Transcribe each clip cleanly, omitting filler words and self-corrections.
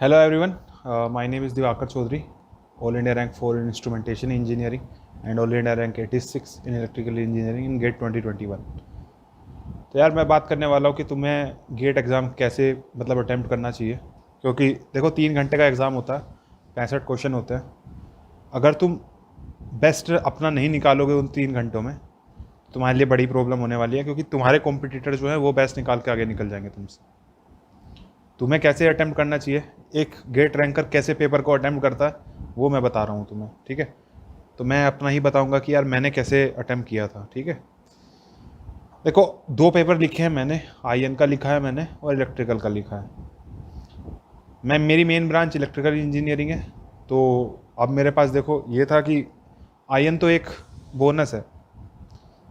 Hello everyone, my name is Divakar Chaudhary, All India Rank 4 in Instrumentation Engineering and All India Rank 86 in Electrical Engineering in GATE 2021। तो यार मैं बात करने वाला हूँ कि तुम्हें गेट एग्ज़ाम कैसे अटैम्प्ट करना चाहिए, क्योंकि देखो 3 घंटे का एग्ज़ाम होता है, 65 क्वेश्चन होते हैं। अगर तुम बेस्ट अपना नहीं निकालोगे उन 3 घंटों में, तुम्हारे लिए बड़ी प्रॉब्लम होने वाली है, क्योंकि तुम्हारे कॉम्पिटिटर जो है वो बेस्ट निकाल के आगे निकल जाएंगे तुमसे। तुम्हें कैसे अटैम्प्ट करना चाहिए, एक गेट रैंकर कैसे पेपर को अटैम्प्ट करता है, वो मैं बता रहा हूँ तुम्हें। ठीक है, तो मैं अपना ही बताऊँगा कि यार मैंने कैसे अटैम्प्ट किया था। ठीक है, देखो 2 पेपर लिखे हैं मैंने, आईएन का लिखा है मैंने और इलेक्ट्रिकल का लिखा है। मेरी मेन ब्रांच इलेक्ट्रिकल इंजीनियरिंग है, तो अब मेरे पास देखो ये था कि आईएन तो एक बोनस है,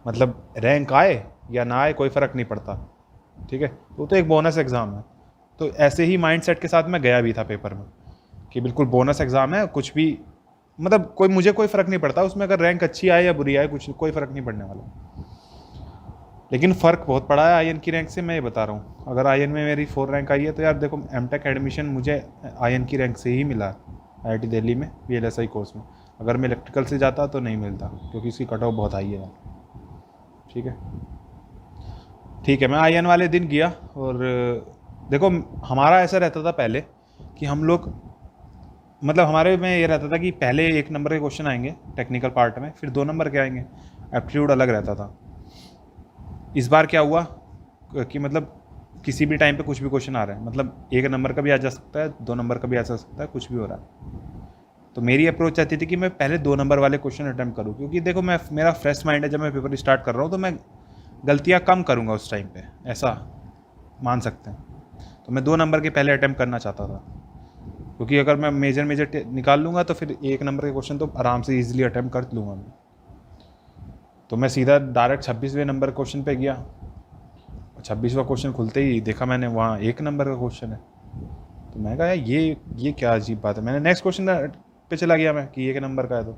मतलब रैंक आए या ना आए कोई फ़र्क नहीं पड़ता। ठीक है, वो तो एक बोनस एग्ज़ाम है। तो ऐसे ही माइंडसेट के साथ मैं गया भी था पेपर में कि बिल्कुल बोनस एग्ज़ाम है, कुछ भी मुझे कोई फ़र्क नहीं पड़ता उसमें, अगर रैंक अच्छी आए या बुरी आए कोई फ़र्क नहीं पड़ने वाला। लेकिन फ़र्क बहुत पड़ा है आईएन की रैंक से, मैं ये बता रहा हूँ। अगर आईएन में मेरी 4 रैंक आई है तो यार देखो एमटेक एडमिशन मुझे आईएन की रैंक से ही मिला है, आईआईटी दिल्ली में वीएलएसआई कोर्स में। अगर मैं इलेक्ट्रिकल से जाता तो नहीं मिलता, क्योंकि इसकी कट ऑफ बहुत हाई है यार। ठीक है, मैं आईएन वाले दिन गया और देखो हमारा ऐसा रहता था पहले कि हम लोग हमारे में ये रहता था कि पहले 1 नंबर के क्वेश्चन आएंगे टेक्निकल पार्ट में, फिर 2 नंबर के आएंगे, एप्टीट्यूड अलग रहता था। इस बार क्या हुआ कि किसी भी टाइम पे कुछ भी क्वेश्चन आ रहा है, 1 नंबर का भी आ जा सकता है, 2 नंबर का भी आ जा सकता है, कुछ भी हो रहा है। तो मेरी अप्रोच चाहती थी कि मैं पहले 2 नंबर वाले क्वेश्चन अटैम्प्ट करूँ, क्योंकि देखो मेरा फ्रेश माइंड है, जब मैं पेपर स्टार्ट कर रहा हूँ तो मैं गलतियाँ कम करूँगा उस टाइम पे, ऐसा मान सकते हैं। तो मैं 2 नंबर के पहले अटैम्प्ट करना चाहता था, क्योंकि अगर मैं मेजर निकाल लूँगा तो फिर 1 नंबर के क्वेश्चन तो आराम से ईजिली अटैम्प्ट कर लूँगा मैं। तो मैं सीधा डायरेक्ट 26वें नंबर क्वेश्चन पे गया। 26वां क्वेश्चन खुलते ही देखा मैंने वहाँ 1 नंबर का क्वेश्चन है। तो मैं कहा ये क्या अजीब बात है। मैंने नेक्स्ट क्वेश्चन पे चला गया मैं कि 1 नंबर का है, तो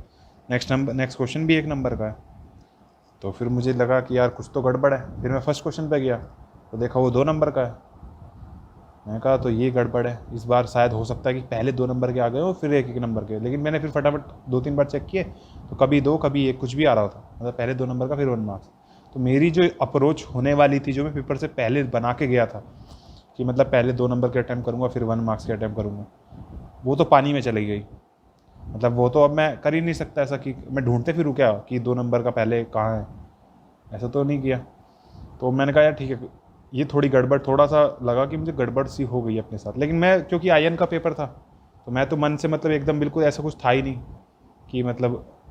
नेक्स्ट क्वेश्चन भी 1 नंबर का है। तो फिर मुझे लगा कि यार कुछ तो गड़बड़ है। फिर मैं फर्स्ट क्वेश्चन पे गया तो देखा वो 2 नंबर का है। मैंने कहा तो ये गड़बड़ है, इस बार शायद हो सकता है कि पहले 2 नंबर के आ गए हो फिर 1 नंबर के। लेकिन मैंने फिर फटाफट 2-3 बार चेक किए तो कभी 2 कभी 1 कुछ भी आ रहा था, पहले 2 नंबर का फिर 1 मार्क्स। तो मेरी जो अप्रोच होने वाली थी, जो मैं पेपर से पहले बना के गया था कि पहले 2 नंबर के अटैम्प्ट करूँगा फिर 1 मार्क्स के अटैम्प्ट करूँगा, वो तो पानी में चली गई। वो तो अब मैं कर ही नहीं सकता ऐसा कि मैं ढूंढते फिरूँ क्या कि 2 नंबर का पहले कहाँ है, ऐसा तो नहीं किया। तो मैंने कहा यार ठीक है, ये थोड़ी गड़बड़, थोड़ा सा लगा कि मुझे गड़बड़ सी हो गई अपने साथ। लेकिन मैं क्योंकि आईएन का पेपर था तो मैं तो मन से एकदम बिल्कुल ऐसा कुछ था ही नहीं कि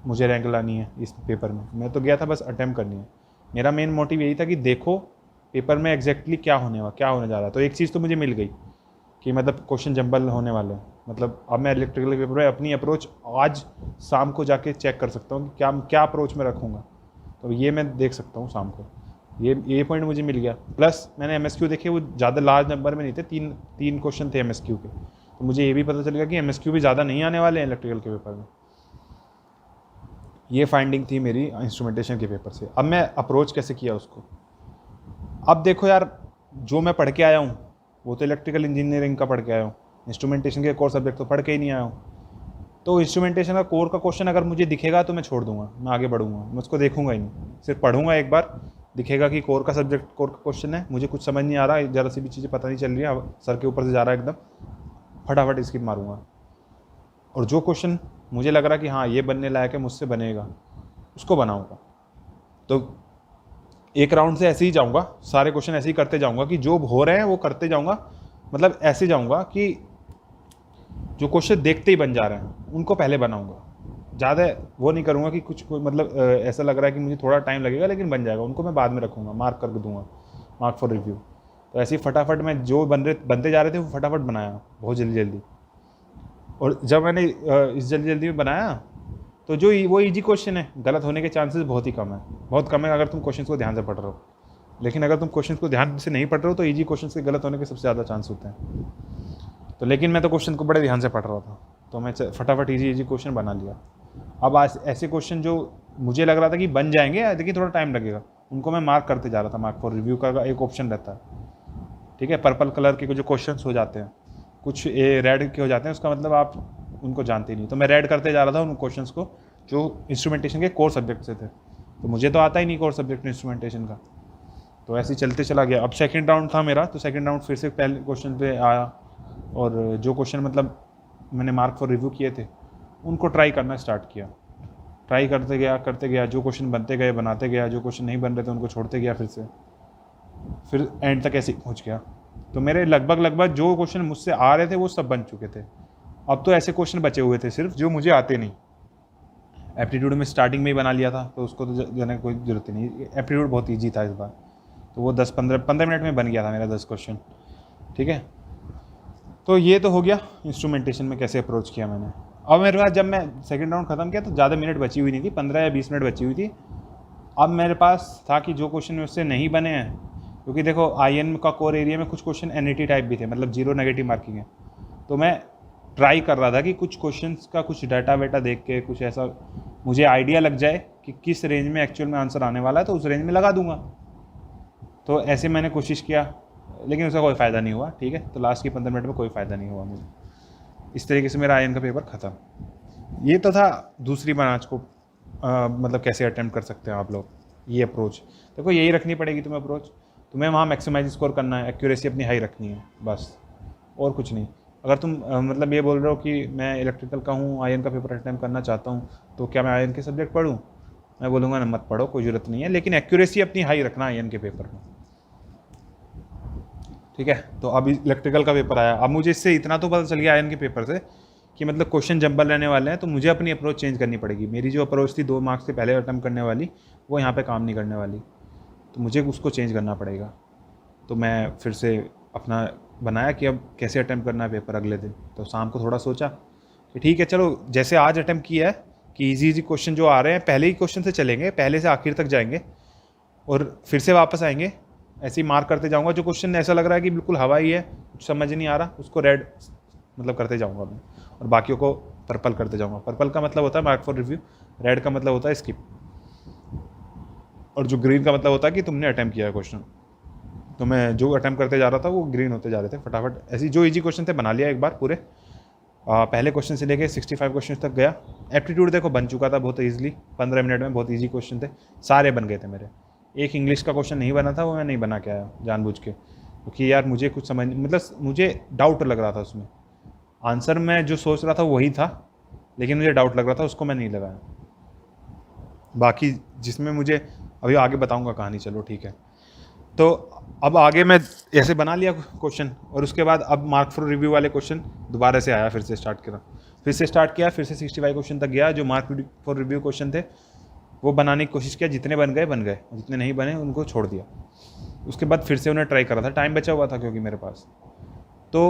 मुझे रैंक लानी है इस पेपर में। मैं तो गया था बस अटैम्प्ट करनी है। मेरा मेन मोटिव यही था कि देखो पेपर में एग्जैक्टली क्या होने जा रहा है। तो एक चीज़ तो मुझे मिल गई कि क्वेश्चन जंबल होने वाले हैं। अब मैं इलेक्ट्रिकल पेपर में अपनी अप्रोच आज शाम को जाके चेक कर सकता हूँ कि क्या अप्रोच में रखूँगा। तो ये मैं देख सकता हूँ शाम को, ये पॉइंट मुझे मिल गया। प्लस मैंने एमएसक्यू देखे, वो ज़्यादा लार्ज नंबर में नहीं थे, तीन क्वेश्चन थे एमएसक्यू के। तो मुझे ये भी पता चल गया कि एमएसक्यू भी ज़्यादा नहीं आने वाले हैं इलेक्ट्रिकल के पेपर में। ये फाइंडिंग थी मेरी इंस्ट्रूमेंटेशन के पेपर से। अब मैं अप्रोच कैसे किया उसको, अब देखो यार जो मैं पढ़ के आया हूँ वो तो इलेक्ट्रिकल इंजीनियरिंग का पढ़ के आया हूँ, इंस्ट्रूमेंटेशन के कोर सब्जेक्ट तो पढ़ के ही नहीं आया हूँ। तो इंस्ट्रूमेंटेशन का कोर का क्वेश्चन अगर मुझे दिखेगा तो मैं छोड़ दूंगा, मैं आगे बढ़ूंगा, मैं उसको देखूंगा ही नहीं। सिर्फ पढ़ूंगा, एक बार दिखेगा कि कोर का क्वेश्चन है, मुझे कुछ समझ नहीं आ रहा, ज़रा सी भी चीज़ें पता नहीं चल रही है, सर के ऊपर से जा रहा है एकदम, फटाफट स्किप मारूंगा। और जो क्वेश्चन मुझे लग रहा है कि हाँ ये बनने लायक है, मुझसे बनेगा, उसको बनाऊंगा। तो एक राउंड से ऐसे ही जाऊंगा, सारे क्वेश्चन ऐसे ही करते जाऊंगा कि जो हो रहे हैं वो करते जाऊंगा। ऐसे जाऊंगा कि जो क्वेश्चन देखते ही बन जा रहे हैं उनको पहले बनाऊंगा। ज़्यादा वो नहीं करूँगा कि कुछ ऐसा लग रहा है कि मुझे थोड़ा टाइम लगेगा लेकिन बन जाएगा, उनको मैं बाद में रखूँगा, मार्क कर दूँगा, मार्क फॉर रिव्यू। तो ऐसे ही फटाफट मैं जो बनते जा रहे थे वो फटाफट बनाया बहुत जल्दी। और जब मैंने इस जल्दी में बनाया तो जो वो ईजी क्वेश्चन है, गलत होने के चांसेस बहुत कम है अगर तुम क्वेश्चन को ध्यान से पढ़ रहे हो। लेकिन अगर तुम क्वेश्चन को ध्यान से नहीं पढ़ रहे हो तो ईजी क्वेश्चन के गलत होने के सबसे ज़्यादा चांस होते हैं। तो लेकिन मैं तो क्वेश्चन को बड़े ध्यान से पढ़ रहा था, तो मैं फटाफट ईजी क्वेश्चन बना लिया। अब आज ऐसे क्वेश्चन जो मुझे लग रहा था कि बन जाएंगे लेकिन थोड़ा टाइम लगेगा, उनको मैं मार्क करते जा रहा था। मार्क फॉर रिव्यू का एक ऑप्शन रहता है, ठीक है, पर्पल कलर के जो क्वेश्चंस हो जाते हैं कुछ ए रेड के हो जाते हैं, उसका मतलब आप उनको जानते ही नहीं। तो मैं रेड करते जा रहा था उन क्वेश्चंस को जो इंस्ट्रूमेंटेशन के कोर सब्जेक्ट से थे, तो मुझे तो आता ही नहीं कोर सब्जेक्ट इंस्ट्रूमेंटेशन का। तो ऐसे ही चलते चला गया। अब सेकंड राउंड था मेरा, तो सेकंड राउंड फिर से पहले क्वेश्चन पे आया, और जो क्वेश्चन मतलब मैंने मार्क फॉर रिव्यू किए थे उनको ट्राई करना स्टार्ट किया। ट्राई करते गया, जो क्वेश्चन बनते गए बनाते गया, जो क्वेश्चन नहीं बन रहे थे उनको छोड़ते गया, फिर एंड तक ऐसे ही पहुँच गया। तो मेरे लगभग जो क्वेश्चन मुझसे आ रहे थे वो सब बन चुके थे। अब तो ऐसे क्वेश्चन बचे हुए थे सिर्फ जो मुझे आते नहीं। एप्टीट्यूड में स्टार्टिंग में ही बना लिया था, तो उसको तो जाने की कोई ज़रूरत ही नहीं। एप्टीट्यूड बहुत ईजी था इस बार, तो वो 10-15 मिनट में बन गया था मेरा 10 क्वेश्चन। ठीक है, तो ये तो हो गया इंस्ट्रूमेंटेशन में कैसे अप्रोच किया मैंने। अब मेरे पास जब मैं सेकंड राउंड ख़त्म किया तो ज़्यादा मिनट बची हुई नहीं थी, 15 या 20 मिनट बची हुई थी। अब मेरे पास था कि जो क्वेश्चन उससे नहीं बने हैं, क्योंकि देखो IN का कोर एरिया में कुछ क्वेश्चन NET टाइप भी थे, मतलब 0 नेगेटिव मार्किंग है। तो मैं ट्राई कर रहा था कि कुछ क्वेश्चंस का कुछ डाटा वेटा देख के कुछ ऐसा मुझे आइडिया लग जाए कि किस रेंज में एक्चुअल में आंसर आने वाला है, तो उस रेंज में लगा दूंगा। तो ऐसे मैंने कोशिश किया, लेकिन उसका कोई फ़ायदा नहीं हुआ। ठीक है, तो लास्ट की 15 मिनट में कोई फ़ायदा नहीं हुआ मुझे। इस तरीके से मेरा IN का पेपर ख़त्म। ये तो था दूसरी ब्रांच को मतलब कैसे अटेम्प्ट कर सकते हैं आप लोग, ये अप्रोच। देखो यही रखनी पड़ेगी तुम्हें अप्रोच, तुम्हें वहाँ मैक्सिमाइज स्कोर करना है, एक्यूरेसी अपनी हाई रखनी है, बस और कुछ नहीं। अगर तुम मतलब ये बोल रहे हो कि मैं इलेक्ट्रिकल का हूँ, IN का पेपर अटेम्प्ट करना चाहता हूँ, तो क्या मैं IN के सब्जेक्ट पढ़ूँ? मैं बोलूँगा ना, मत पढ़ो, कोई ज़रूरत नहीं है, लेकिन एक्यूरेसी अपनी हाई रखना IN के पेपर में। ठीक है, तो अब इलेक्ट्रिकल का पेपर आया। अब मुझे इससे इतना तो पता चल गया IN के पेपर से कि मतलब क्वेश्चन जंबल रहने वाले हैं, तो मुझे अपनी अप्रोच चेंज करनी पड़ेगी। मेरी जो अप्रोच थी 2 मार्क्स से पहले अटेम्प्ट करने वाली, वो यहाँ पे काम नहीं करने वाली, तो मुझे उसको चेंज करना पड़ेगा। तो मैं फिर से अपना बनाया कि अब कैसे अटेम्प्ट करना है पेपर अगले दिन। तो शाम को थोड़ा सोचा कि ठीक है चलो, जैसे आज अटेम्प्ट किया है कि इजी क्वेश्चन जो आ रहे हैं पहले ही क्वेश्चन से चलेंगे, पहले से आखिर तक जाएंगे और फिर से वापस आएंगे, ऐसे ही मार्क करते जाऊँगा। जो क्वेश्चन ऐसा लग रहा है कि बिल्कुल हवा ही है, कुछ समझ नहीं आ रहा, उसको रेड मतलब करते जाऊँगा मैं, और बाकियों को पर्पल करते जाऊँगा। पर्पल का मतलब होता है मार्क फॉर रिव्यू, रेड का मतलब होता है स्किप, और जो ग्रीन का मतलब होता है कि तुमने अटेम्प्ट किया है क्वेश्चन। तो मैं जो अटेम्प्ट करते जा रहा था वो ग्रीन होते जा रहे थे फटाफट। ऐसी जो इजी क्वेश्चन थे बना लिया एक बार पूरे, पहले क्वेश्चन से लेके 65 क्वेश्चन तक गया। एप्टीट्यूड देखो बन चुका था बहुत ईजिली, 15 मिनट में बहुत ईजी क्वेश्चन थे, सारे बन गए थे मेरे। एक इंग्लिश का क्वेश्चन नहीं बना था, वो मैं नहीं बना के आया जानबूझ के, क्योंकि यार मुझे कुछ समझ मतलब मुझे डाउट लग रहा था उसमें। आंसर मैं जो सोच रहा था वही था, लेकिन मुझे डाउट लग रहा था, उसको मैं नहीं लगाया। बाकी जिसमें मुझे अभी आगे बताऊँगा कहानी, चलो ठीक है। तो अब आगे मैं ऐसे बना लिया क्वेश्चन, और उसके बाद अब मार्क फॉर रिव्यू वाले क्वेश्चन दोबारा से आया, फिर से स्टार्ट किया, फिर से 65 क्वेश्चन तक गया। जो मार्क फॉर रिव्यू क्वेश्चन थे वो बनाने की कोशिश किया, जितने बन गए, जितने नहीं बने उनको छोड़ दिया। उसके बाद फिर से उन्हें ट्राई करा था, टाइम बचा हुआ था क्योंकि मेरे पास। तो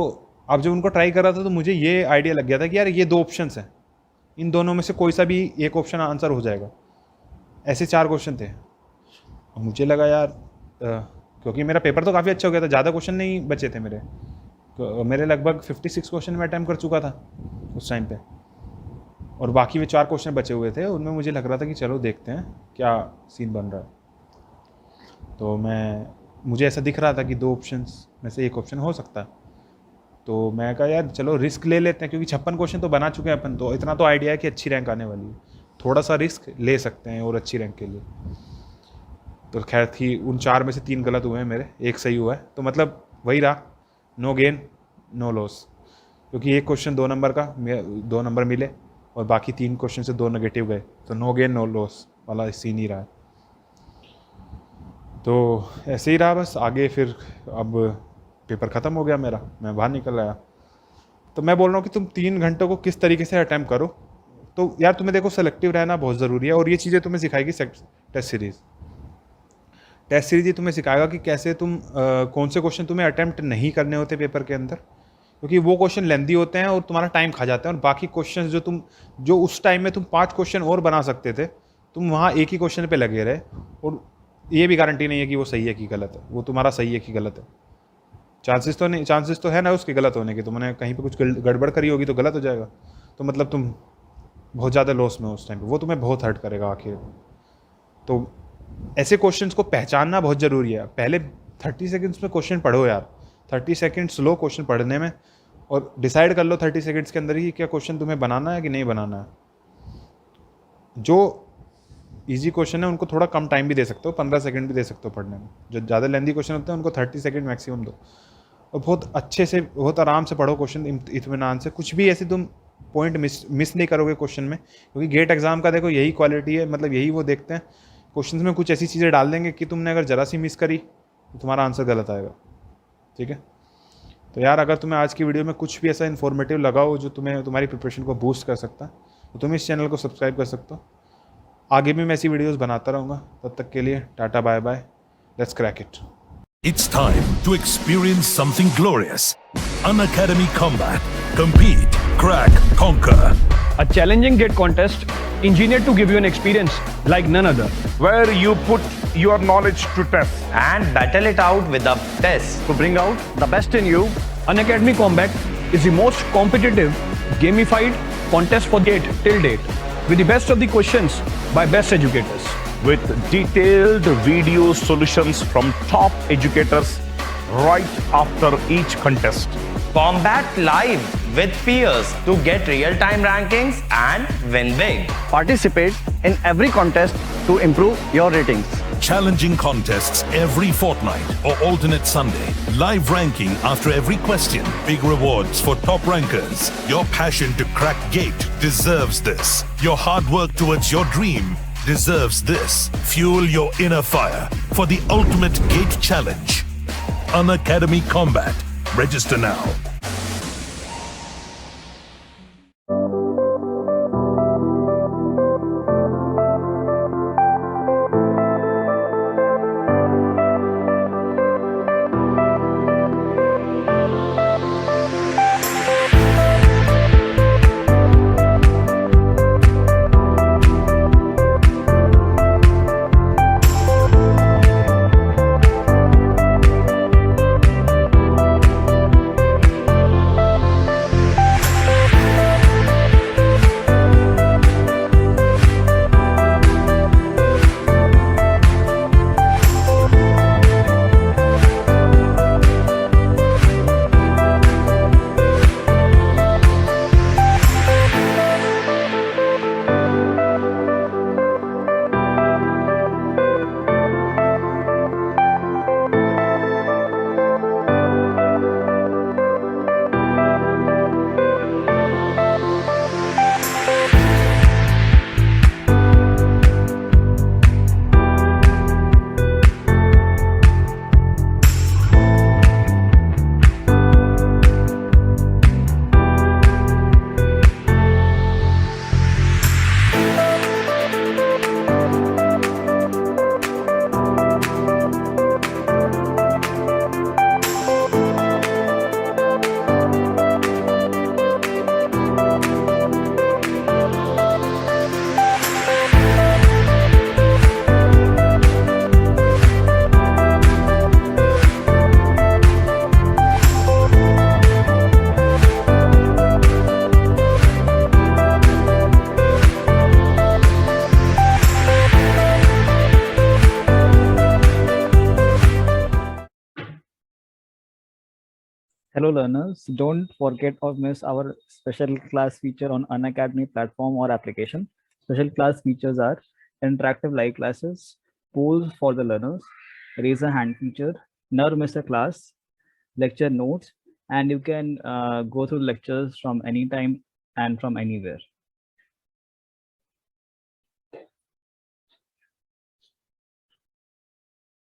अब जब उनको ट्राई कर रहा था तो मुझे ये आइडिया लग गया था कि यार ये 2 ऑप्शंस हैं, इन दोनों में से कोई सा भी एक ऑप्शन आंसर हो जाएगा। ऐसे 4 क्वेश्चन थे। मुझे लगा यार क्योंकि मेरा पेपर तो काफ़ी अच्छा हो गया था, ज़्यादा क्वेश्चन नहीं बचे थे मेरे, तो मेरे लगभग 56 क्वेश्चन में अटैम्प्ट कर चुका था उस टाइम पे, और बाकी में 4 क्वेश्चन बचे हुए थे। उनमें मुझे लग रहा था कि चलो देखते हैं क्या सीन बन रहा है। तो मुझे ऐसा दिख रहा था कि 2 ऑप्शंस में से एक ऑप्शन हो सकता है। तो मैं कहा यार चलो रिस्क ले लेते हैं, क्योंकि 56 क्वेश्चन तो बना चुके हैं अपन, तो इतना तो आइडिया है कि अच्छी रैंक आने वाली है, थोड़ा सा रिस्क ले सकते हैं और अच्छी रैंक के लिए। तो खैर थी, उन 4 में से 3 गलत हुए हैं मेरे, एक सही हुआ है, तो मतलब वही रहा, नो गेन नो लॉस, क्योंकि एक क्वेश्चन 2 नंबर का 2 नंबर मिले और बाकी 3 क्वेश्चन से 2 नेगेटिव गए, तो नो गेन नो लॉस वाला सीन ही रहा है। तो ऐसे ही रहा बस आगे। फिर अब पेपर ख़त्म हो गया मेरा, मैं बाहर निकल आया। तो मैं बोल रहा हूँ कि तुम 3 घंटों को किस तरीके से अटैम्प्ट करो। तो यार तुम्हें देखो सेलेक्टिव रहना बहुत ज़रूरी है, और ये चीज़ें तुम्हें सिखाएगी टेस्ट सीरीज ही तुम्हें सिखाएगा कि कैसे तुम कौन से क्वेश्चन तुम्हें अटैम्प्ट नहीं करने होते पेपर के अंदर, क्योंकि वो क्वेश्चन लेंदी होते हैं और तुम्हारा टाइम खा जाते हैं। और बाकी क्वेश्चन जो उस टाइम में तुम 5 क्वेश्चन और बना सकते थे, तुम वहाँ एक ही क्वेश्चन पे लगे रहे, और ये भी गारंटी नहीं है कि वो सही है कि गलत है, वो तुम्हारा सही है कि गलत है। चांसेस तो है ना उसके गलत होने के, तुमने कहीं पे कुछ गड़बड़ करी होगी तो गलत हो जाएगा, तो मतलब तुम बहुत ज़्यादा लॉस में हो उस टाइम पे, वो तुम्हें बहुत हर्ट करेगा आखिर। तो ऐसे क्वेश्चंस को पहचानना बहुत ज़रूरी है। पहले 30 सेकंड्स में क्वेश्चन पढ़ो यार, 30 सेकंड स्लो क्वेश्चन पढ़ने में, और डिसाइड कर लो 30 सेकेंड्स के अंदर ही क्या क्वेश्चन तुम्हें बनाना है कि नहीं बनाना है। जो इजी क्वेश्चन है उनको थोड़ा कम टाइम भी दे सकते हो, 15 सेकंड भी दे सकते हो पढ़ने में। जो ज़्यादा लेंदी क्वेश्चन होते हैं उनको 30 सेकंड मैक्सिमम दो, और बहुत अच्छे से बहुत आराम से पढ़ो क्वेश्चन इत्मीनान से। कुछ भी ऐसे तुम पॉइंट मिस नहीं करोगे क्वेश्चन में, क्योंकि गेट एग्जाम का देखो यही क्वालिटी है, मतलब यही वो देखते हैं क्वेश्चन में कुछ ऐसी चीज़ें डाल देंगे कि तुमने अगर ज़रा सी मिस करी तो तुम्हारा आंसर गलत आएगा। ठीक है, तो यार अगर तुम्हें आज की वीडियो में कुछ भी ऐसा इन्फॉर्मेटिव लगा हो जो तुम्हें तुम्हारी प्रिपरेशन को बूस्ट कर सकता है, तो तुम इस चैनल को सब्सक्राइब कर सकते हो। आगे भी मैं ऐसी वीडियोस बनाता रहूँगा। तब तक के लिए tata bye bye, let's crack it. It's time to experience something glorious. Unacademy Combat. Compete, crack, conquer. A challenging GATE contest engineered to give you an experience like none other. where you put your knowledge to test. and battle it out with a test. To bring out the best in you, Unacademy Combat is the most competitive, gamified contest for GATE till date, with the best of the questions by best educators. With detailed video solutions from top educators right after each contest. Combat live with peers to get real-time rankings and win big. Participate in every contest to improve your ratings. Challenging contests every fortnight or alternate Sunday. Live ranking after every question. Big rewards for top rankers. Your passion to crack GATE deserves this. Your hard work towards your dream deserves this. Fuel your inner fire for the ultimate GATE challenge. Unacademy Combat. Register now. Hello learners, don't forget or miss our special class feature on Unacademy platform or application. Special class features are interactive live classes, polls for the learners, raise a hand feature, never miss a class, lecture notes, and you can go through lectures from anytime and from anywhere.